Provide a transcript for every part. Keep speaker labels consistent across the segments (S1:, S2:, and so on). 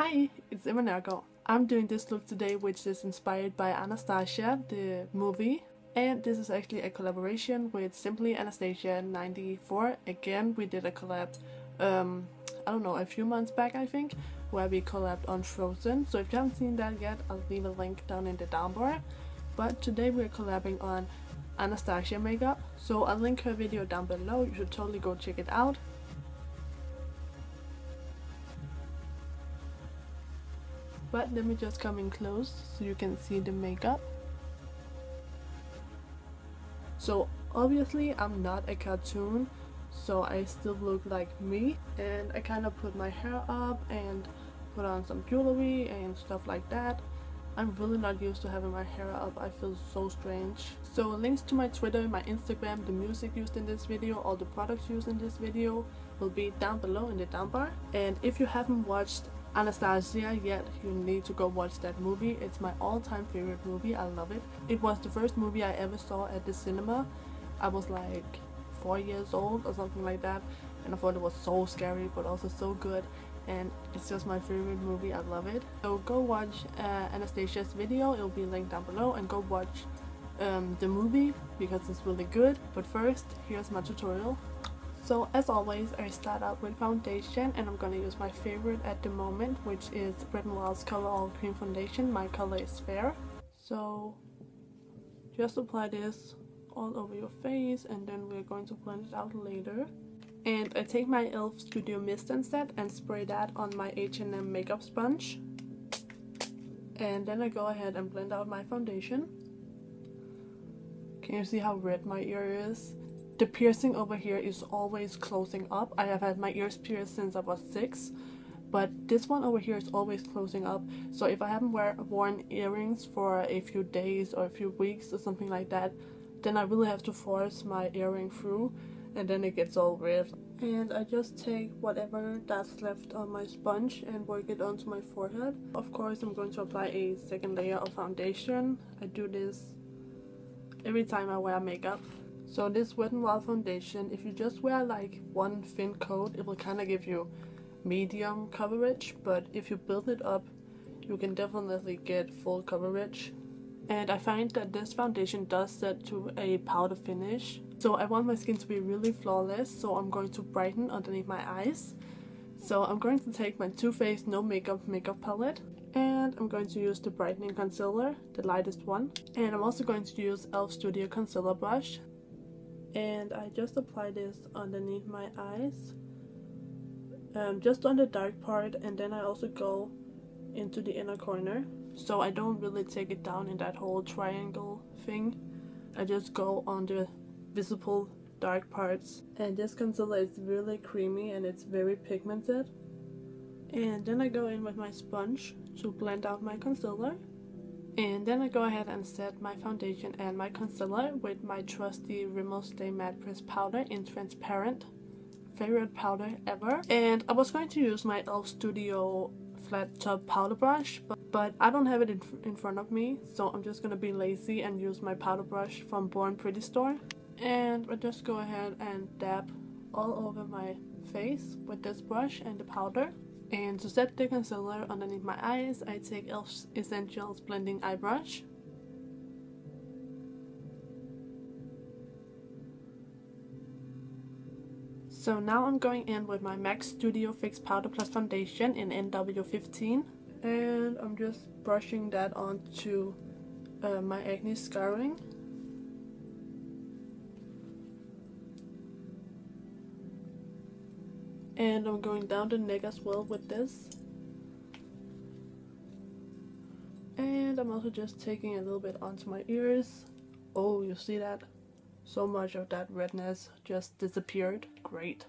S1: Hi, it's Nørgaard. I'm doing this look today, which is inspired by Anastasia, the movie. And this is actually a collaboration with SimplyAnastasia94. Again, we did a collab, I don't know, a few months back I think, where we collabed on Frozen. So if you haven't seen that yet, I'll leave a link down in the down bar. But today we're collabing on Anastasia makeup. So I'll link her video down below, you should totally go check it out. But let me just come in close so you can see the makeup. So obviously I'm not a cartoon, so I still look like me, and I kind of put my hair up and put on some jewelry and stuff like that. I'm really not used to having my hair up, I feel so strange. So links to my Twitter, my Instagram, the music used in this video, all the products used in this video will be down below in the down bar. And if you haven't watched Anastasia yet, you need to go watch that movie. It's my all-time favorite movie, I love it. It was the first movie I ever saw at the cinema. I was like 4 years old or something like that, and I thought it was so scary but also so good, and it's just my favorite movie, I love it. So go watch Anastasia's video, it'll be linked down below, and go watch the movie because it's really good. But first, here's my tutorial. So as always, I start out with foundation, and I'm gonna use my favorite at the moment, which is Rimmel's CoverAll Cream Foundation. My color is fair. So just apply this all over your face, and then we're going to blend it out later. And I take my e.l.f. Studio Mist and Set and spray that on my H&M Makeup Sponge. And then I go ahead and blend out my foundation. Can you see how red my ear is? The piercing over here is always closing up. I have had my ears pierced since I was 6, but this one over here is always closing up. So if I haven't worn earrings for a few days or a few weeks or something like that, then I really have to force my earring through, and then it gets all red. And I just take whatever that's left on my sponge and work it onto my forehead. Of course, I'm going to apply a second layer of foundation. I do this every time I wear makeup. So this Wet n Wild foundation, if you just wear like one thin coat, it will kind of give you medium coverage, but if you build it up, you can definitely get full coverage. And I find that this foundation does set to a powder finish. So I want my skin to be really flawless, so I'm going to brighten underneath my eyes. So I'm going to take my Too Faced No Makeup palette, and I'm going to use the brightening concealer, the lightest one. And I'm also going to use e.l.f. Studio Concealer Brush. And I just apply this underneath my eyes, just on the dark part, and then I also go into the inner corner. So I don't really take it down in that whole triangle thing. I just go on the visible dark parts. And this concealer is really creamy and it's very pigmented. And then I go in with my sponge to blend out my concealer. And then I go ahead and set my foundation and my concealer with my trusty Rimmel Stay Matte Press Powder in Transparent. Favorite powder ever. And I was going to use my e.l.f. Studio Flat Top Powder Brush, but I don't have it in front of me, so I'm just gonna be lazy and use my powder brush from BornPrettyStore. And I just go ahead and dab all over my face with this brush and the powder. And to set the concealer underneath my eyes, I take e.l.f.'s Essentials Blending Eye Brush. So now I'm going in with my MAC Studio Fix Powder Plus Foundation in NW15. And I'm just brushing that onto my acne scarring. And I'm going down the neck as well with this. And I'm also just taking a little bit onto my ears. Oh, you see that? So much of that redness just disappeared. Great.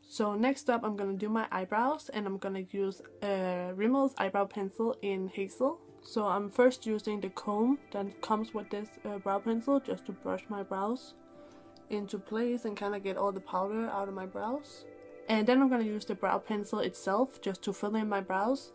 S1: So next up, I'm gonna do my eyebrows, and I'm gonna use Rimmel's eyebrow pencil in Hazel. So I'm first using the comb that comes with this brow pencil just to brush my brows into place and kind of get all the powder out of my brows. And then I'm going to use the brow pencil itself just to fill in my brows.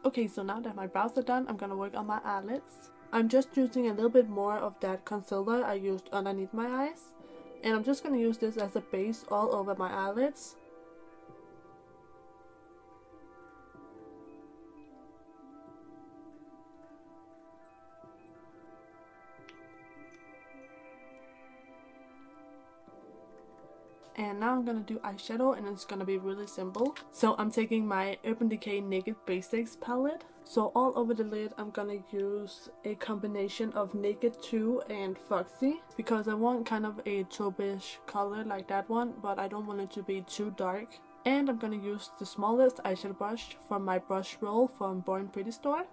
S1: Okay, so now that my brows are done, I'm gonna work on my eyelids. I'm just using a little bit more of that concealer I used underneath my eyes. And I'm just gonna use this as a base all over my eyelids. And now I'm gonna do eyeshadow, and it's gonna be really simple. So I'm taking my Urban Decay Naked Basics palette. So all over the lid I'm gonna use a combination of Naked 2 and Foxy, because I want kind of a taupe-ish color like that one, but I don't want it to be too dark. And I'm gonna use the smallest eyeshadow brush from my brush roll from BornPrettyStore.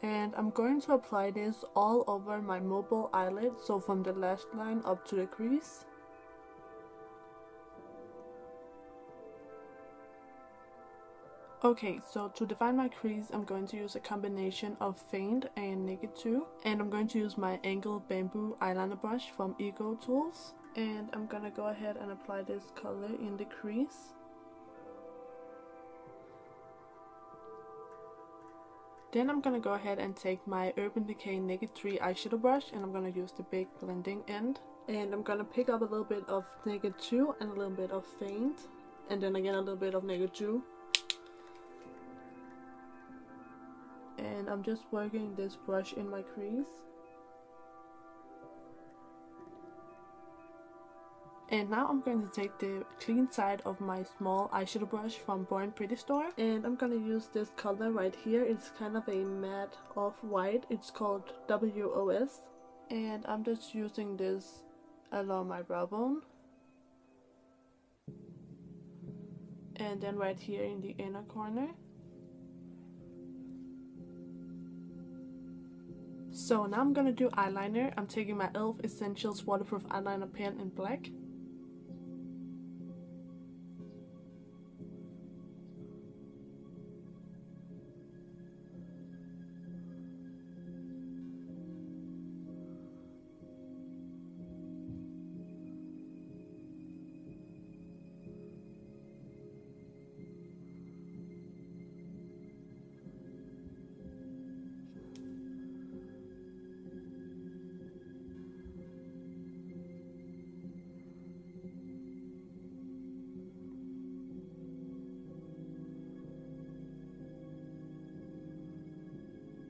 S1: And I'm going to apply this all over my mobile eyelid, so from the lash line up to the crease. Okay, so to define my crease, I'm going to use a combination of Faint and Naked 2. And I'm going to use my angled bamboo eyeliner brush from Ego Tools. And I'm gonna go ahead and apply this color in the crease. Then I'm gonna go ahead and take my Urban Decay Naked 3 eyeshadow brush, and I'm gonna use the big blending end. And I'm gonna pick up a little bit of Naked 2 and a little bit of Faint. And then again a little bit of Naked 2. And I'm just working this brush in my crease. And now I'm going to take the clean side of my small eyeshadow brush from BornPrettyStore, and I'm going to use this color right here. It's kind of a matte off-white. It's called W.O.S. And I'm just using this along my brow bone. And then right here in the inner corner. So now I'm gonna do eyeliner. I'm taking my e.l.f. Essentials Waterproof Eyeliner Pen in black.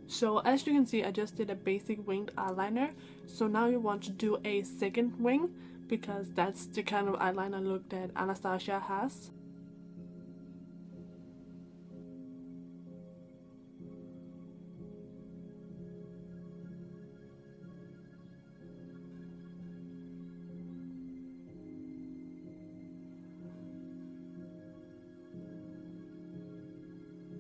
S1: So as you can see, I just did a basic winged eyeliner. So now you want to do a second wing, because that's the kind of eyeliner look that Anastasia has.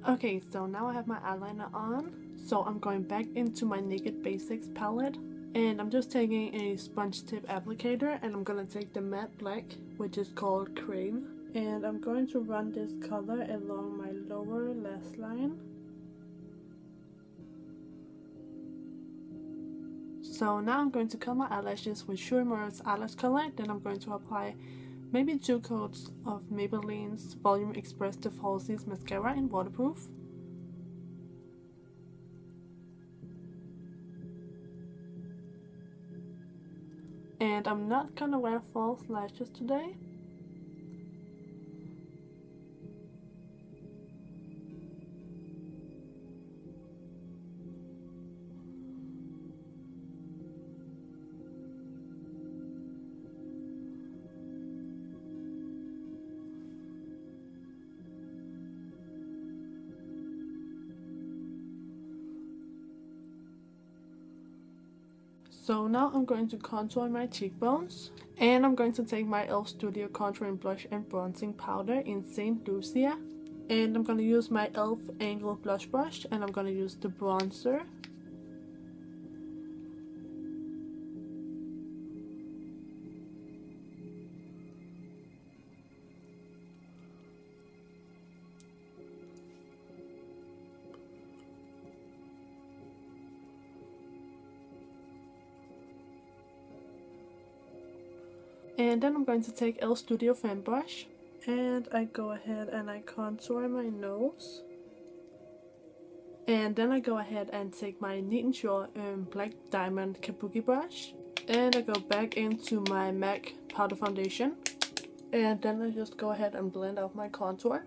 S1: Okay, so now I have my eyeliner on. So I'm going back into my Naked Basics palette. And I'm just taking a sponge tip applicator, and I'm gonna take the matte black, which is called Crave. And I'm going to run this color along my lower lash line. So now I'm going to color my eyelashes with Uemura's eyelash color. Then I'm going to apply maybe 2 coats of Maybelline's Volum Express the Falsies mascara in waterproof. And I'm not gonna wear false lashes today. So now I'm going to contour my cheekbones, and I'm going to take my e.l.f. Studio Contouring Blush and Bronzing Powder in St. Lucia. And I'm going to use my e.l.f. Angled Blush Brush, and I'm going to use the bronzer. And then I'm going to take e.l.f. Studio Fan Brush, and I go ahead and I contour my nose. And then I go ahead and take my Neat and Sure Black Diamond Kabuki brush. And I go back into my MAC powder foundation. And then I just go ahead and blend out my contour.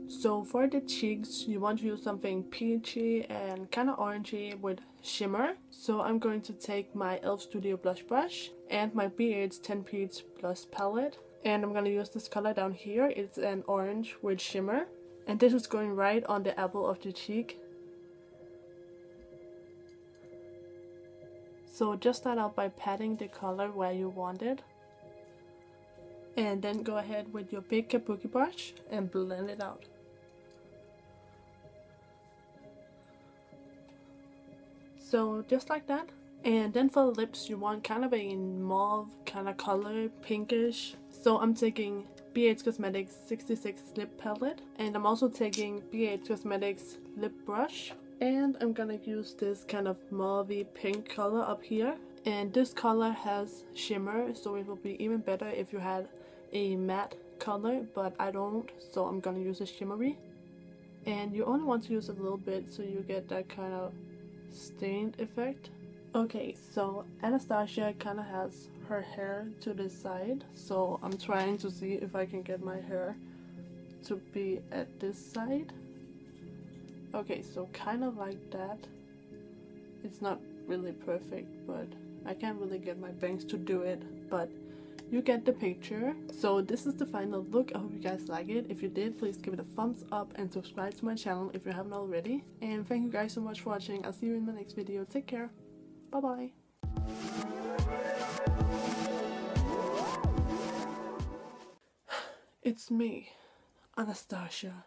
S1: So for the cheeks, you want to use something peachy and kind of orangey with shimmer. So I'm going to take my e.l.f. Studio Blush Brush and my BH 10 Peach Blush Palette. And I'm going to use this color down here. It's an orange with shimmer. And this is going right on the apple of the cheek. So just start out by patting the color where you want it. And then go ahead with your big kabuki brush and blend it out. So just like that. And then for the lips, you want kind of a mauve kind of color, pinkish. So I'm taking BH Cosmetics 66 lip palette, and I'm also taking BH Cosmetics lip brush, and I'm gonna use this kind of mauvey pink color up here. And this color has shimmer, so it will be even better if you had a matte color, but I don't, so I'm gonna use a shimmery. And you only want to use a little bit so you get that kind of stained effect. Okay, so Anastasia kind of has her hair to the side, so I'm trying to see if I can get my hair to be at this side. Okay, so kind of like that. It's not really perfect, but I can't really get my bangs to do it, but you get the picture. So this is the final look. I hope you guys like it. If you did, please give it a thumbs up and subscribe to my channel if you haven't already. And thank you guys so much for watching. I'll see you in the next video. Take care. Bye bye. It's me, Anastasia.